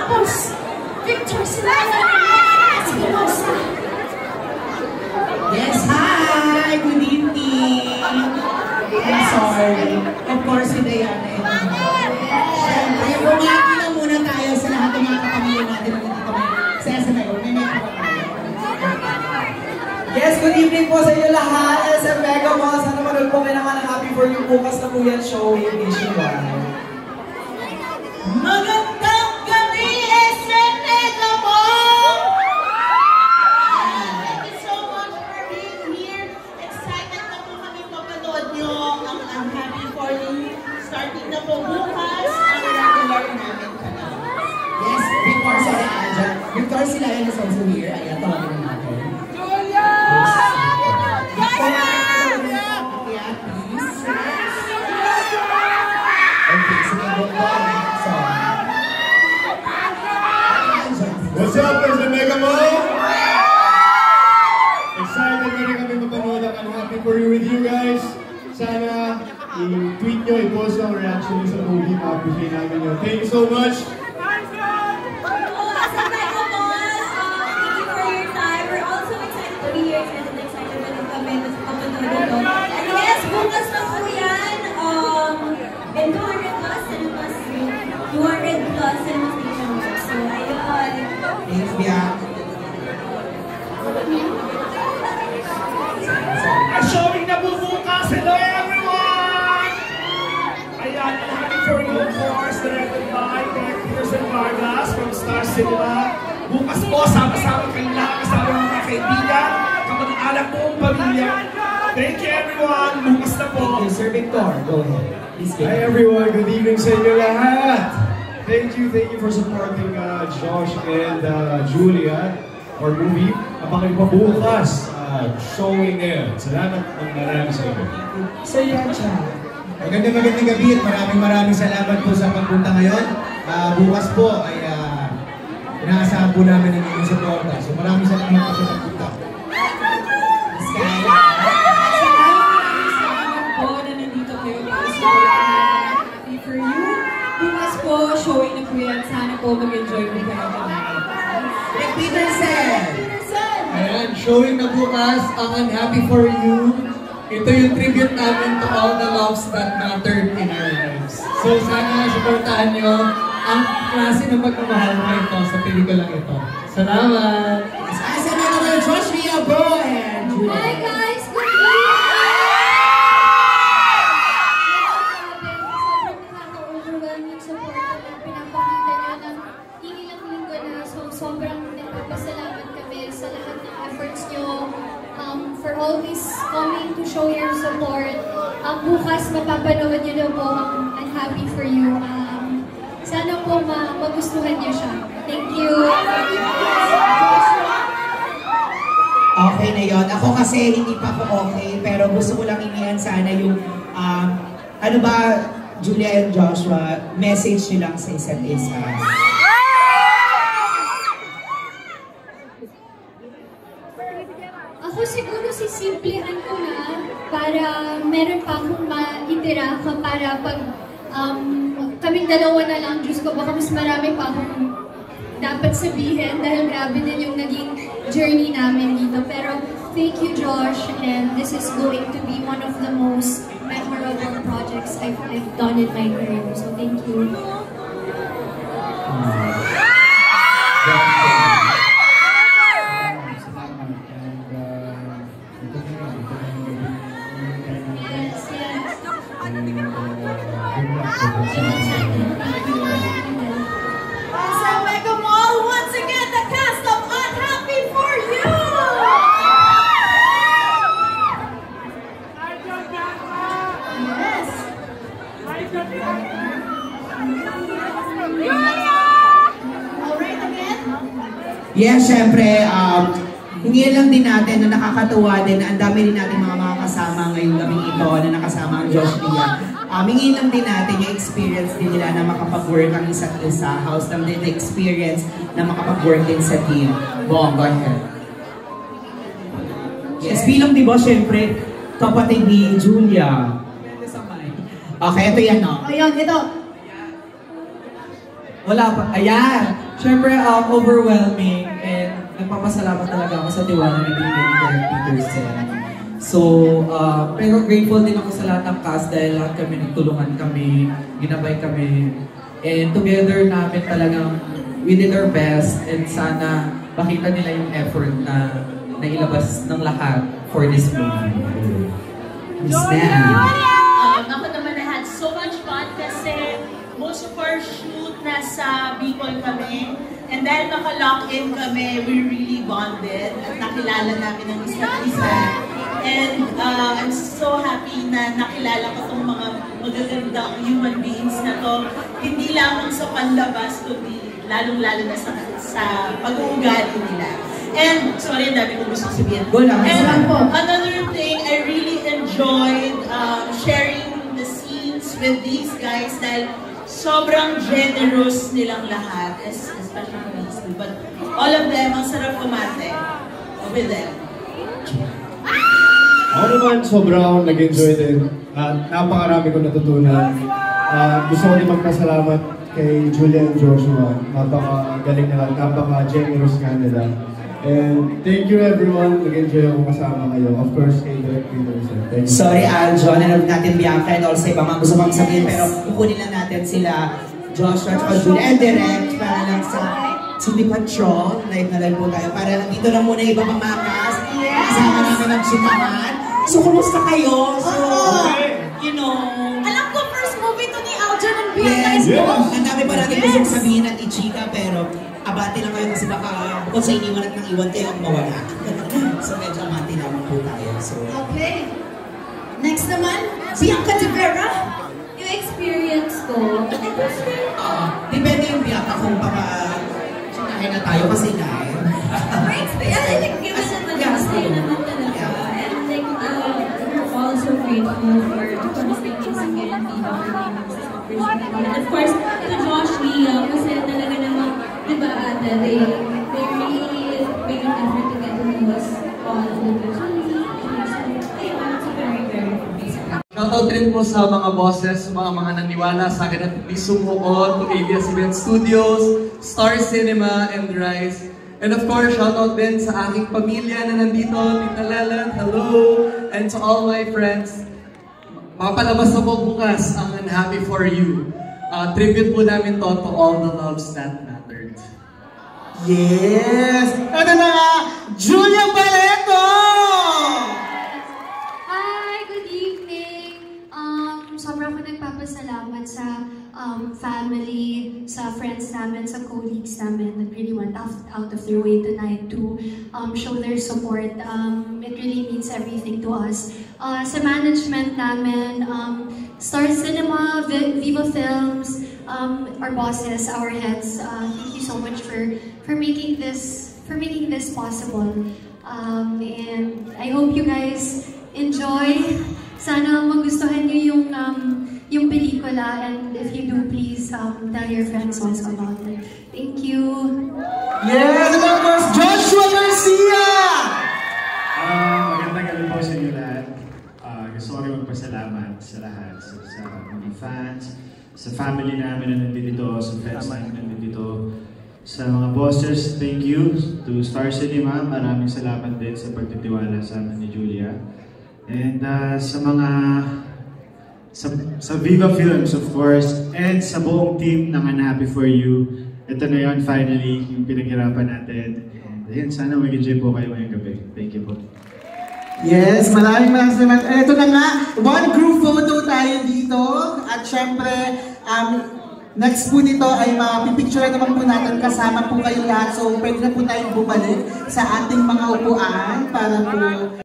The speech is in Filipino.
Tapos, Victor Silaya. Espinosa. Yes, hi! Good evening! I'm sorry. Of course, si Diana and siyempre, bumati na muna tayo sa lahat ng mga kapamilya natin na nandito kami sa SML. May pa tayo. Yes, good evening po sa inyo lahat. SM Mega Mall. Sana manood po kayo naman ng Happy For You bukas na po yan show in Nationwide. Magandang gabi, SM Mega Mall! Thank you so much for being here. Excited na po kami mapanood nyo ang I'm Happy For You. Starting na po bukas ang regular namin kanal. Yes, Victor Silaya. Victor Silaya is also here. Ayan, tawagin na natin. Julia! Okay, sige, go on. What's up, SM Mega Mall? Excited na rin kami mapanood ang I'm Happy For You with you guys. Sana i-tweet nyo, i-post ang reaction nyo sa movie. Ma-appreciate namin yun. Thank you so much. Bukas na po yan, and 200 plus cinemas, 200 plus cinemas nationwide. So, ayun. Thanks, Bia. Showing na po bukas. Hello, everyone! Ayan, I'm Happy For You, of course, directed by Derek Peterson Vargas from Star Cinema. Bukas po, sama-sama kayo lahat, kasama ng mga kaibigan, kamag-anak buong pamilya. Thank you, everyone. Bukas na po. Thank you, Sir Victor. Go ahead. Please, Hi everyone, good evening sa inyo lahat. Thank you for supporting Josh and Julia, our movie. Abangan pa bukas, showing ngayon. Salamat ng marami sa inyo. Sir Yacha. Magandang gabi at maraming salamat po sa pagpunta ngayon. Bukas po ay inaasahan po namin ang inyong suporta. So maraming salamat po sa pagpunta. Showing na po yan. Sana po mag-enjoy po kayo tonight. Rick Peterson! Ayan, showing na bukas ang I'm Happy For You. Ito yung tribute namin to all the loves that mattered in our lives. So sana supportahan nyo ang klase ng pagmamahal na ito sa pelikulang ito. Salamat! Asa na naman, Josh Villalbo and Julia. Hi guys! Good evening! Sobrang nagpapasalamat kami sa lahat ng efforts nyo for always coming to show your support. Bukas mapapanood nyo na po ang I'm Happy For You. Sana po magustuhan nyo siya. Thank you! Okay na yun. Ako kasi hindi pa ako okay, pero gusto ko lang inihan sana yung, ano ba, Julia and Joshua, message nyo lang sa isa't isa. Ako siguro sisimplihan ko na para meron pa akong maitira para pag kaming dalawa na lang, Diyos ko, baka mas marami pa akong dapat sabihin dahil grabe na yung naging journey namin dito. Pero thank you, Josh, and this is going to be one of the most memorable projects I've done in my career. So thank you. Sa Mega Mall, once again, the cast of I'm Happy For You! Yes! Alright again? Yes, syempre, hingin lang din natin na nakakatuwa din na ang dami rin natin mga kasama ngayong gabing ito na nakasama ang Josh Lia. Hingin lang din natin yung experience din nila na makapag-work ang isa't isa. House lang din the experience na makapag-work din sa team. Bong, go ahead. Yes, bilang di ba, syempre, kapatid ni Julia. Okay, ito yan, no? Ayun, ito. Wala pa. Ayan. Siyempre, overwhelming and nagpapasalamat talaga ako sa tiwala na binigay ni Derek Peterson. So, pero grateful din ako sa lahat ng cast dahil lahat kami nagtulungan kami, ginabay kami. And together namin talagang we did our best and sana makita nila yung effort na nailabas ng lahat for this movie. Miss Ma'am. Ako naman, I had so much fun kasi most of our shoot nasa Bicol kami. And dahil naka-lock-in kami, we really bonded at nakilala namin ang isa't isa. And I'm so happy na nakilala ko itong mga magagandang human beings na to. Hindi lamang sa panlabas, kundi lalong-lalo na sa pag-uugali nila. And, sorry, ang dami kong gusto sabihin. And another thing, I really enjoyed sharing the scenes with these guys dahil sobrang generous nilang lahat, especially these two. But all of them, ang sarap kumate with them. Ako naman, sobrang nag-enjoy din. Napakarami ko natutunan. Gusto ko din magpasalamat kay Julia and Joshua. Napaka-galing nila, napaka-generous nga nila. And thank you everyone. Nag-enjoy ako kasama kayo. Of course, kay Derek Peterson. Thank you. Sorry, Aljon, alam natin Bianca and also iba mga gusto mong sabihin, pero kukunin lang natin sila Joshua at Julia and Derek para lang sa Cindy Patrol. Live na live po tayo. Para dito lang muna iba pang mga cast. Kasama namin ang chikahan. So, kumusta kayo? So, you know. Alam ko, first movie to ni Aljon and Bianca. Yes, ang dami pa natin gustong sabihin at i-chika, pero abati lang kayo kasi baka bukod sa iniwan at nang iwan kayo ang mawala. So, medyo abati naman po tayo. So, Okay. Next naman, Bianca de Vera. Yung experience ko, depende yung Bianca kung sinahin na tayo kasi nahin. I think given naman yung stay naman talaga. And like, we're also grateful for speaking again, Viva for giving us this opportunity. And of course, to Josh Lia, kasi talaga naman, di ba ate, they really make an effort to get to know us all individually. So, very, very amazing. Shoutout rin po sa mga bosses, mga naniwala sa akin at hindi sumuko, to ABS-CBN Studios, Star Cinema, and Rise. And of course, shoutout din sa aking pamilya na nandito, Tita Leland, hello! And to all my friends, mapalabas na po bukas ang Unhappy For You. Tribute po namin to all the loves that mattered. Yes! Ito na nga, Julia Barreto! Hi, good evening. Sobrang ako nagpapasalamat sa family, sa friends namin, sa colleagues namin that really went out of their way tonight to show their support. It really means everything to us. Sa management namin, Star Cinema, Viva Films, our bosses, our heads, thank you so much for making this possible. And I hope you guys enjoy. Sana magustuhan niyo yung pelikula, and if you do, please tell your friends also about it. Thank you. Yes, and of course, Joshua Garcia! Magandang gabi po sa inyo lahat. Gusto ko rin magpasalamat sa lahat, sa mga fans, sa family namin na nandito, sa friends namin na nandito, sa mga bosses, thank you. To Star Cinema, maraming salamat din sa pagtitiwala sa amin ni Julia. And sa Viva Films, of course, and sa buong team ng Unhappy For You. Ito na yun, finally, yung pinaghirapan natin. And ayun, sana mag-enjoy po kayo ngayong gabi. Thank you po. Yes, maraming salamat. Ito na nga, one group photo tayo dito. At syempre, next po nito ay mapipicture naman po natin kasama po kayo lahat. So, pwede na po tayong bumalik sa ating mga upuan para po